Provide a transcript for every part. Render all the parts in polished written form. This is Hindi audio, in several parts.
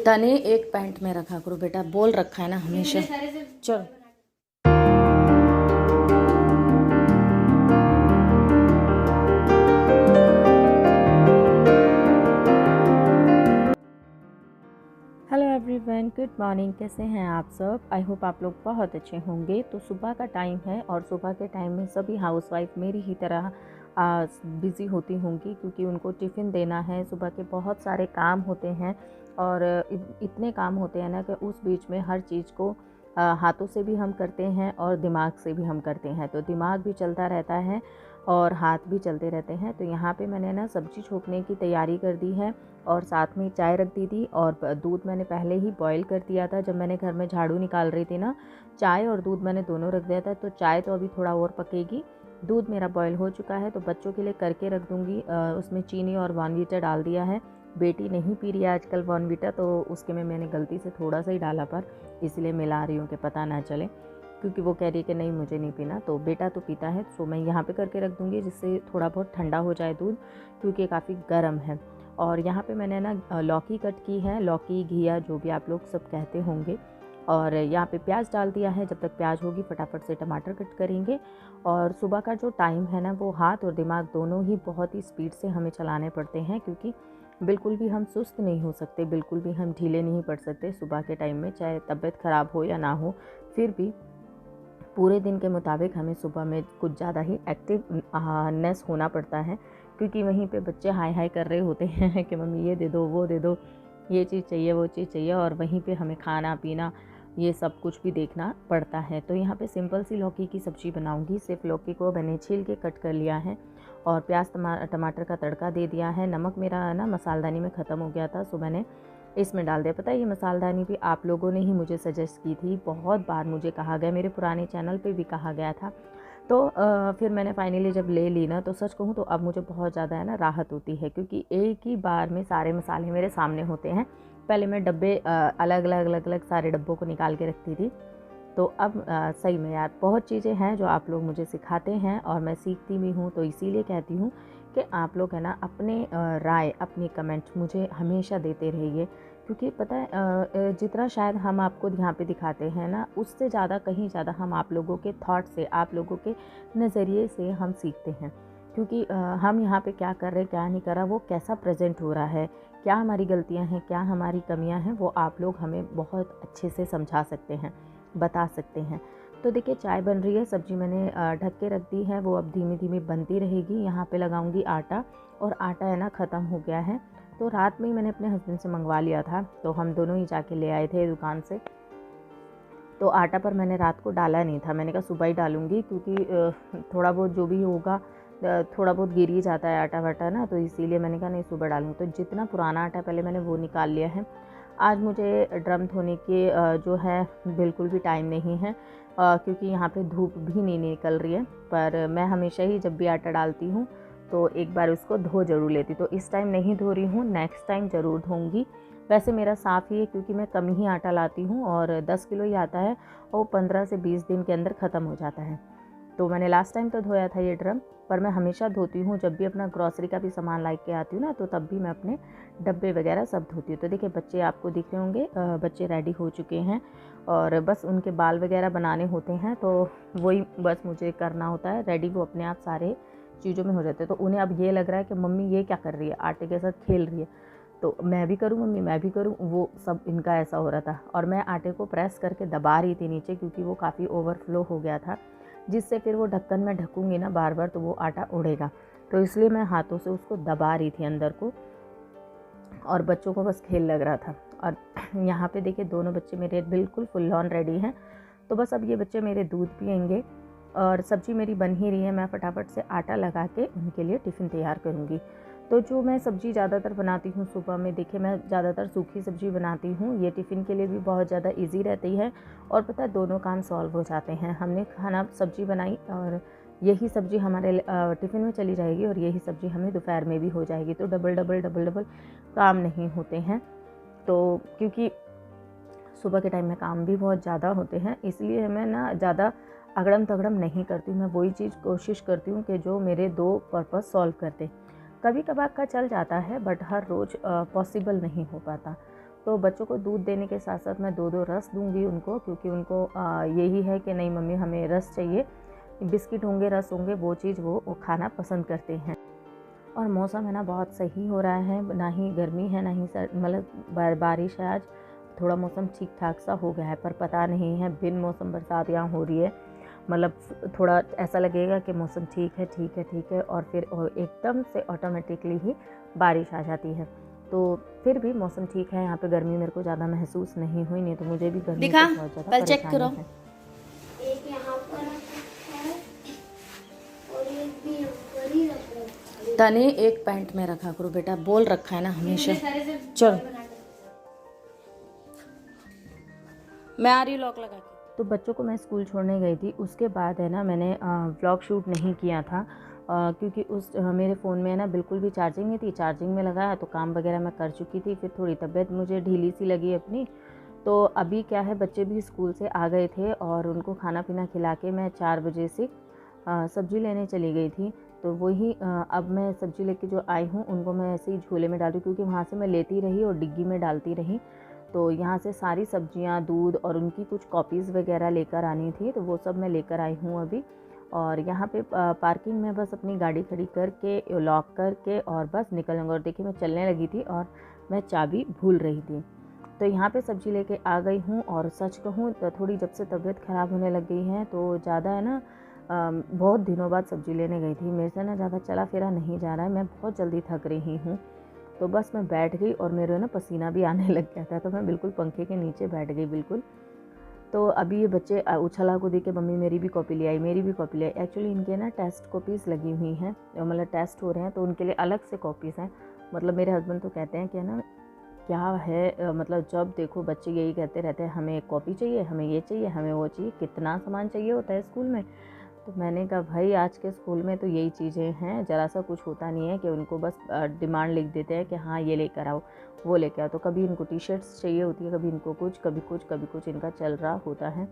तने एक पैंट में रखा करो बेटा, बोल रखा है ना हमेशा। चलो हेलो एवरीवन, गुड मॉर्निंग। कैसे हैं आप सब? आई होप आप लोग बहुत अच्छे होंगे। तो सुबह का टाइम है और सुबह के टाइम में सभी हाउसवाइफ मेरी ही तरह बिज़ी होती होंगी, क्योंकि उनको टिफ़िन देना है। सुबह के बहुत सारे काम होते हैं और इतने काम होते हैं ना कि उस बीच में हर चीज़ को हाथों से भी हम करते हैं और दिमाग से भी हम करते हैं। तो दिमाग भी चलता रहता है और हाथ भी चलते रहते हैं। तो यहाँ पे मैंने ना सब्ज़ी छोकने की तैयारी कर दी है और साथ में चाय रख दी थी और दूध मैंने पहले ही बॉईल कर दिया था। जब मैंने घर में झाड़ू निकाल रही थी ना, चाय और दूध मैंने दोनों रख दिया था। तो चाय तो अभी थोड़ा और पकेगी, दूध मेरा बॉईल हो चुका है। तो बच्चों के लिए करके रख दूँगी। उसमें चीनी और बॉर्नवीटा डाल दिया है। बेटी नहीं पी रही है आजकल बॉर्नवीटा, तो उसके में मैंने गलती से थोड़ा सा ही डाला, पर इसलिए मिला रही हूँ कि पता ना चले, क्योंकि वो कह रही है कि नहीं मुझे नहीं पीना। तो बेटा तो पीता है, तो मैं यहाँ पे करके रख दूँगी जिससे थोड़ा बहुत ठंडा हो जाए दूध, क्योंकि काफ़ी गर्म है। और यहाँ पे मैंने ना लौकी कट की है, लौकी घिया जो भी आप लोग सब कहते होंगे। और यहाँ पे प्याज डाल दिया है। जब तक प्याज होगी फटाफट से टमाटर कट करेंगे। और सुबह का जो टाइम है ना, वो हाथ और दिमाग दोनों ही बहुत ही स्पीड से हमें चलाने पड़ते हैं, क्योंकि बिल्कुल भी हम सुस्त नहीं हो सकते, बिल्कुल भी हम ढीले नहीं पड़ सकते सुबह के टाइम में। चाहे तबीयत ख़राब हो या ना हो, फिर भी पूरे दिन के मुताबिक हमें सुबह में कुछ ज़्यादा ही एक्टिवनेस होना पड़ता है, क्योंकि वहीं पे बच्चे हाय हाय कर रहे होते हैं कि मम्मी ये दे दो, वो दे दो, ये चीज़ चाहिए, वो चीज़ चाहिए। और वहीं पे हमें खाना पीना ये सब कुछ भी देखना पड़ता है। तो यहाँ पे सिंपल सी लौकी की सब्ज़ी बनाऊँगी। सिर्फ लौकी को मैंने छील के कट कर लिया है और प्याज टमाटर का तड़का दे दिया है। नमक मेरा ना मसालदानी में ख़त्म हो गया था, सो मैंने इसमें डाल दिया। पता है, ये मसालदानी भी आप लोगों ने ही मुझे सजेस्ट की थी, बहुत बार मुझे कहा गया, मेरे पुराने चैनल पे भी कहा गया था। तो फिर मैंने फाइनली जब ले ली ना, तो सच कहूँ तो अब मुझे बहुत ज़्यादा है ना राहत होती है, क्योंकि एक ही बार में सारे मसाले मेरे सामने होते हैं। पहले मैं डब्बे अलग अलग सारे डब्बों को निकाल के रखती थी। तो अब सही में यार बहुत चीज़ें हैं जो आप लोग मुझे सिखाते हैं और मैं सीखती भी हूँ। तो इसीलिए कहती हूँ कि आप लोग है ना अपने राय, अपनी कमेंट मुझे हमेशा देते रहिए, क्योंकि पता है जितना शायद हम आपको यहाँ पे दिखाते हैं ना, उससे ज़्यादा कहीं ज़्यादा हम आप लोगों के थॉट से, आप लोगों के नज़रिए से हम सीखते हैं। क्योंकि हम यहाँ पे क्या कर रहे हैं, क्या नहीं कर रहा, वो कैसा प्रेजेंट हो रहा है, क्या हमारी गलतियाँ हैं, क्या हमारी कमियाँ हैं, वो आप लोग हमें बहुत अच्छे से समझा सकते हैं, बता सकते हैं। तो देखिए चाय बन रही है, सब्ज़ी मैंने ढक के रख दी है, वो अब धीमी धीमी बनती रहेगी। यहाँ पे लगाऊंगी आटा, और आटा है ना ख़त्म हो गया है। तो रात में ही मैंने अपने हस्बैंड से मंगवा लिया था, तो हम दोनों ही जाके ले आए थे दुकान से। तो आटा पर मैंने रात को डाला नहीं था, मैंने कहा सुबह ही डालूंगी, क्योंकि थोड़ा बहुत जो भी होगा थोड़ा बहुत गिर ही जाता है आटा वाटा ना, तो इसीलिए मैंने कहा नहीं सुबह डालूंगी। तो जितना पुराना आटा पहले मैंने वो निकाल लिया है। आज मुझे ड्रम धोने के जो है बिल्कुल भी टाइम नहीं है, क्योंकि यहाँ पे धूप भी नहीं निकल रही है। पर मैं हमेशा ही जब भी आटा डालती हूँ तो एक बार उसको धो ज़रूर लेती। तो इस टाइम नहीं धो रही हूँ, नेक्स्ट टाइम ज़रूर धोऊँगी। वैसे मेरा साफ़ ही है, क्योंकि मैं कम ही आटा लाती हूँ और 10 किलो ही आता है और 15 से 20 दिन के अंदर ख़त्म हो जाता है। तो मैंने लास्ट टाइम तो धोया था ये ड्रम, पर मैं हमेशा धोती हूँ। जब भी अपना ग्रॉसरी का भी सामान ला के आती हूँ ना, तो तब भी मैं अपने डब्बे वगैरह सब धोती हूँ। तो देखिए बच्चे आपको दिख रहे होंगे, बच्चे रेडी हो चुके हैं और बस उनके बाल वगैरह बनाने होते हैं, तो वही बस मुझे करना होता है रेडी। वो अपने आप सारे चीज़ों में हो जाते हैं। तो उन्हें अब ये लग रहा है कि मम्मी ये क्या कर रही है, आटे के साथ खेल रही है। तो मैं भी करूँ मम्मी, मैं भी करूँ, वो सब इनका ऐसा हो रहा था। और मैं आटे को प्रेस करके दबा रही थी नीचे, क्योंकि वो काफ़ी ओवरफ्लो हो गया था, जिससे फिर वो ढक्कन में ढकूँगी ना बार बार, तो वो आटा उड़ेगा। तो इसलिए मैं हाथों से उसको दबा रही थी अंदर को, और बच्चों को बस खेल लग रहा था। और यहाँ पे देखिए दोनों बच्चे मेरे बिल्कुल फुल ऑन रेडी हैं। तो बस अब ये बच्चे मेरे दूध पियेंगे और सब्ज़ी मेरी बन ही रही है। मैं फटाफट से आटा लगा के उनके लिए टिफ़िन तैयार करूँगी। तो जो मैं सब्ज़ी ज़्यादातर बनाती हूँ सुबह में, देखिए मैं ज़्यादातर सूखी सब्ज़ी बनाती हूँ। ये टिफ़िन के लिए भी बहुत ज़्यादा इजी रहती है और पता है दोनों काम सॉल्व हो जाते हैं। हमने खाना सब्ज़ी बनाई और यही सब्ज़ी हमारे टिफ़िन में चली जाएगी और यही सब्ज़ी हमें दोपहर में भी हो जाएगी। तो डबल डबल डबल डबल काम नहीं होते हैं। तो क्योंकि सुबह के टाइम में काम भी बहुत ज़्यादा होते हैं, इसलिए मैं ना ज़्यादा अगड़म तगड़म नहीं करती हूँ। मैं वही चीज़ कोशिश करती हूँ कि जो मेरे दो पर्पस सॉल्व करते। कभी कभार का चल जाता है, बट हर रोज़ पॉसिबल नहीं हो पाता। तो बच्चों को दूध देने के साथ साथ मैं 2-2 रस दूंगी उनको, क्योंकि उनको यही है कि नहीं मम्मी हमें रस चाहिए, बिस्किट होंगे रस होंगे वो चीज़ वो खाना पसंद करते हैं। और मौसम है ना बहुत सही हो रहा है, ना ही गर्मी है ना ही मतलब बारिश है। आज थोड़ा मौसम ठीक ठाक सा हो गया है, पर पता नहीं है बिन मौसम बरसात यहाँ हो रही है। मतलब थोड़ा ऐसा लगेगा कि मौसम ठीक है ठीक है ठीक है, और फिर एकदम से ऑटोमेटिकली ही बारिश आ जाती है। तो फिर भी मौसम ठीक है, यहाँ पे गर्मी मेरे को ज़्यादा महसूस नहीं हुई, नहीं तो मुझे भी गर्मी से बहुत ज़्यादा परेशानी है। एक यहाँ पर रखा है और एक भी यहाँ पर ही रखा है। तने एक पैंट में रखा करो बेटा, बोल रखा है ना हमेशा। चल मैं आ रही लॉक लगा के। तो बच्चों को मैं स्कूल छोड़ने गई थी, उसके बाद है ना मैंने व्लॉग शूट नहीं किया था, क्योंकि उस मेरे फ़ोन में है ना बिल्कुल भी चार्जिंग नहीं थी। चार्जिंग में लगाया तो काम वगैरह मैं कर चुकी थी, फिर थोड़ी तबीयत मुझे ढीली सी लगी अपनी। तो अभी क्या है, बच्चे भी स्कूल से आ गए थे और उनको खाना पीना खिला के मैं 4 बजे से सब्ज़ी लेने चली गई थी। तो वही अब मैं सब्ज़ी लेके जो आई हूँ उनको मैं ऐसे ही झोले में डाल रही हूँ, क्योंकि वहाँ से मैं लेती रही और डिग्गी में डालती रही। तो यहाँ से सारी सब्जियाँ, दूध और उनकी कुछ कॉपीज़ वगैरह लेकर आनी थी, तो वो सब मैं लेकर आई हूँ अभी। और यहाँ पे पार्किंग में बस अपनी गाड़ी खड़ी करके लॉक करके और बस निकल जाऊँगा। और देखिए मैं चलने लगी थी और मैं चाबी भूल रही थी। तो यहाँ पे सब्ज़ी लेके आ गई हूँ, और सच कहूँ तो थोड़ी जब से तबीयत ख़राब होने लग गई है तो ज़्यादा है ना बहुत दिनों बाद सब्ज़ी लेने गई थी, मेरे से ना ज़्यादा चला फिरा नहीं जा रहा है, मैं बहुत जल्दी थक रही हूँ। तो बस मैं बैठ गई और मेरे ना पसीना भी आने लग गया था, तो मैं बिल्कुल पंखे के नीचे बैठ गई बिल्कुल। तो अभी ये बच्चे उछला कूदी के मम्मी मेरी भी कॉपी ले आई, मेरी भी कॉपी ले आई। एक्चुअली इनके ना टेस्ट कॉपीज़ लगी हुई हैं, मतलब टेस्ट हो रहे हैं तो उनके लिए अलग से कॉपीज़ हैं। मतलब मेरे हस्बैंड तो कहते हैं कि ना क्या है, मतलब जब देखो बच्चे यही कहते रहते हैं हमें कॉपी चाहिए, हमें ये चाहिए, हमें वो चाहिए, कितना सामान चाहिए होता है स्कूल में। तो मैंने कहा भाई आज के स्कूल में तो यही चीज़ें हैं, ज़रा सा कुछ होता नहीं है कि उनको बस डिमांड लिख देते हैं कि हाँ ये लेकर आओ वो लेकर आओ। तो कभी इनको टी शर्ट्स चाहिए होती है, कभी इनको कुछ कभी कुछ कभी कुछ इनका चल रहा होता है।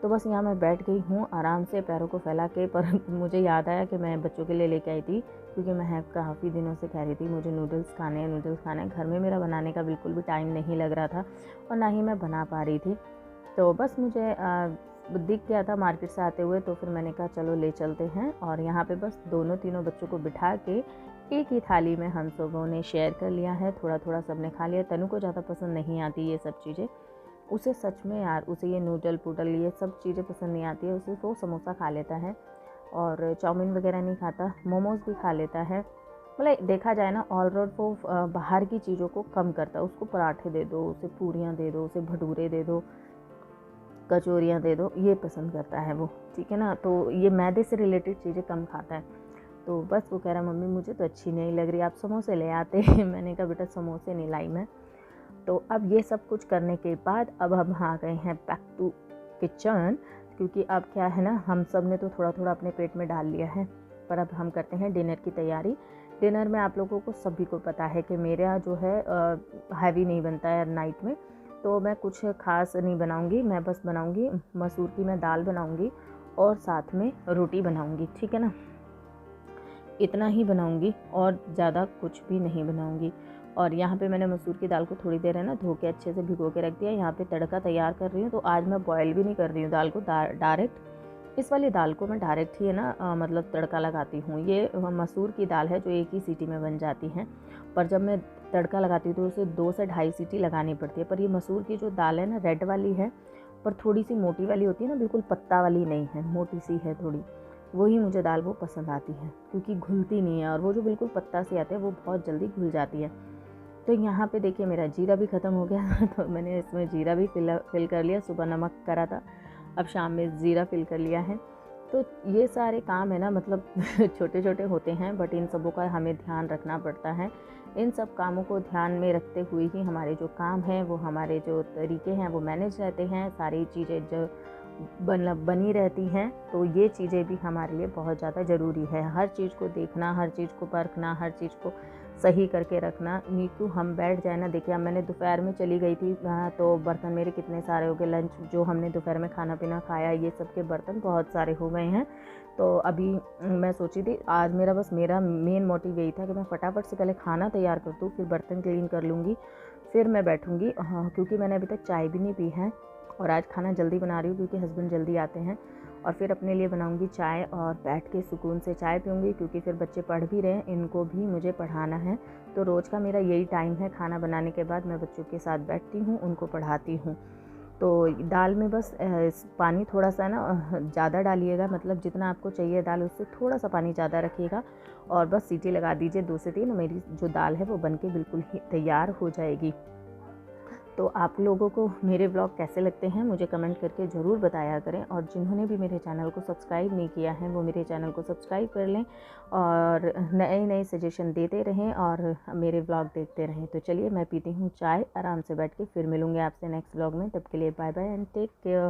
तो बस यहाँ मैं बैठ गई हूँ आराम से पैरों को फैला के, पर मुझे याद आया कि मैं बच्चों के लिए लेके आई थी, क्योंकि मैं काफ़ी दिनों से कह रही थी मुझे नूडल्स खाने हैं नूडल्स खाने हैं। घर में मेरा बनाने का बिल्कुल भी टाइम नहीं लग रहा था और ना ही मैं बना पा रही थी। तो बस मुझे दिख गया था मार्केट से आते हुए, तो फिर मैंने कहा चलो ले चलते हैं। और यहाँ पे बस दोनों तीनों बच्चों को बिठा के एक ही थाली में हम सबों ने शेयर कर लिया है, थोड़ा थोड़ा सब ने खा लिया। तनु को ज़्यादा पसंद नहीं आती ये सब चीज़ें, उसे सच में यार उसे ये नूडल पुडल ये सब चीज़ें पसंद नहीं आती है। उसे वो समोसा खा लेता है और चाउमीन वगैरह नहीं खाता, मोमोज़ भी खा लेता है। मतलब देखा जाए ना ऑल राउंड वो बाहर की चीज़ों को कम करता है। उसको पराठे दे दो, उसे पूरियाँ दे दो, उसे भटूरे दे दो, कचौरियाँ दे दो, ये पसंद करता है वो, ठीक है ना। तो ये मैदे से रिलेटेड चीज़ें कम खाता है। तो बस वो कह रहा मम्मी मुझे तो अच्छी नहीं लग रही, आप समोसे ले आते। मैंने कहा बेटा समोसे नहीं लाई मैं। तो अब ये सब कुछ करने के बाद अब हम आ गए हैं बैक टू किचन, क्योंकि अब क्या है ना हम सब ने तो थोड़ा थोड़ा अपने पेट में डाल लिया है, पर अब हम करते हैं डिनर की तैयारी। डिनर में आप लोगों को सभी को पता है कि मेरा जो है हैवी नहीं बनता है नाइट में, तो मैं कुछ ख़ास नहीं बनाऊंगी। मैं बस बनाऊंगी मसूर की मैं दाल बनाऊंगी और साथ में रोटी बनाऊंगी, ठीक है ना। इतना ही बनाऊंगी और ज़्यादा कुछ भी नहीं बनाऊंगी। और यहाँ पे मैंने मसूर की दाल को थोड़ी देर है ना धो के अच्छे से भिगो के रख दिया। यहाँ पे तड़का तैयार कर रही हूँ, तो आज मैं बॉयल भी नहीं कर रही हूँ दाल को, डायरेक्ट इस वाली दाल को मैं डायरेक्ट ही है ना मतलब तड़का लगाती हूँ। ये मसूर की दाल है जो एक ही सीटी में बन जाती है, पर जब मैं तड़का लगाती हूँ तो उसे 2 से ढाई सीटी लगानी पड़ती है। पर ये मसूर की जो दाल है ना रेड वाली है, पर थोड़ी सी मोटी वाली होती है ना, बिल्कुल पत्ता वाली नहीं है, मोटी सी है थोड़ी, वही मुझे दाल वो पसंद आती है क्योंकि घुलती नहीं है। और वो जो बिल्कुल पत्ता से आते हैं वो बहुत जल्दी घुल जाती है। तो यहाँ पे देखिए मेरा जीरा भी ख़त्म हो गया तो मैंने इसमें जीरा भी फिल कर लिया। सुबह नमक करा था, अब शाम में ज़ीरा फिल कर लिया है। तो ये सारे काम है ना मतलब छोटे छोटे होते हैं, बट इन सबों का हमें ध्यान रखना पड़ता है। इन सब कामों को ध्यान में रखते हुए ही हमारे जो काम हैं वो हमारे जो तरीके हैं वो मैनेज रहते हैं, सारी चीज़ें जो बनी रहती हैं। तो ये चीज़ें भी हमारे लिए बहुत ज़्यादा ज़रूरी है। हर चीज़ को देखना, हर चीज़ को परखना, हर चीज़ को सही करके रखना। नीतू हम बैठ जाए ना, देखिए अब मैंने दोपहर में चली गई थी तो बर्तन मेरे कितने सारे हो गए। लंच जो हमने दोपहर में खाना पीना खाया ये सब के बर्तन बहुत सारे हो गए हैं। तो अभी मैं सोची थी आज मेरा मेन मोटिव यही था कि मैं फटाफट से पहले खाना तैयार कर दूँ, फिर बर्तन क्लीन कर लूँगी, फिर मैं बैठूँगी, हाँ, क्योंकि मैंने अभी तक चाय भी नहीं पी है और आज खाना जल्दी बना रही हूँ क्योंकि हस्बैंड जल्दी आते हैं। और फिर अपने लिए बनाऊँगी चाय और बैठ के सुकून से चाय पीऊँगी, क्योंकि फिर बच्चे पढ़ भी रहे हैं, इनको भी मुझे पढ़ाना है। तो रोज़ का मेरा यही टाइम है, खाना बनाने के बाद मैं बच्चों के साथ बैठती हूँ, उनको पढ़ाती हूँ। तो दाल में बस पानी थोड़ा सा ना ज़्यादा डालिएगा, मतलब जितना आपको चाहिए दाल उससे थोड़ा सा पानी ज़्यादा रखिएगा और बस सीटी लगा दीजिए 2 से 3, मेरी जो दाल है वो बनके बिल्कुल ही तैयार हो जाएगी। तो आप लोगों को मेरे ब्लॉग कैसे लगते हैं मुझे कमेंट करके ज़रूर बताया करें, और जिन्होंने भी मेरे चैनल को सब्सक्राइब नहीं किया है वो मेरे चैनल को सब्सक्राइब कर लें और नए नए सजेशन देते रहें और मेरे ब्लॉग देखते रहें। तो चलिए मैं पीती हूँ चाय आराम से बैठ के, फिर मिलूँगी आपसे नेक्स्ट ब्लॉग में। तब के लिए bye bye and take care.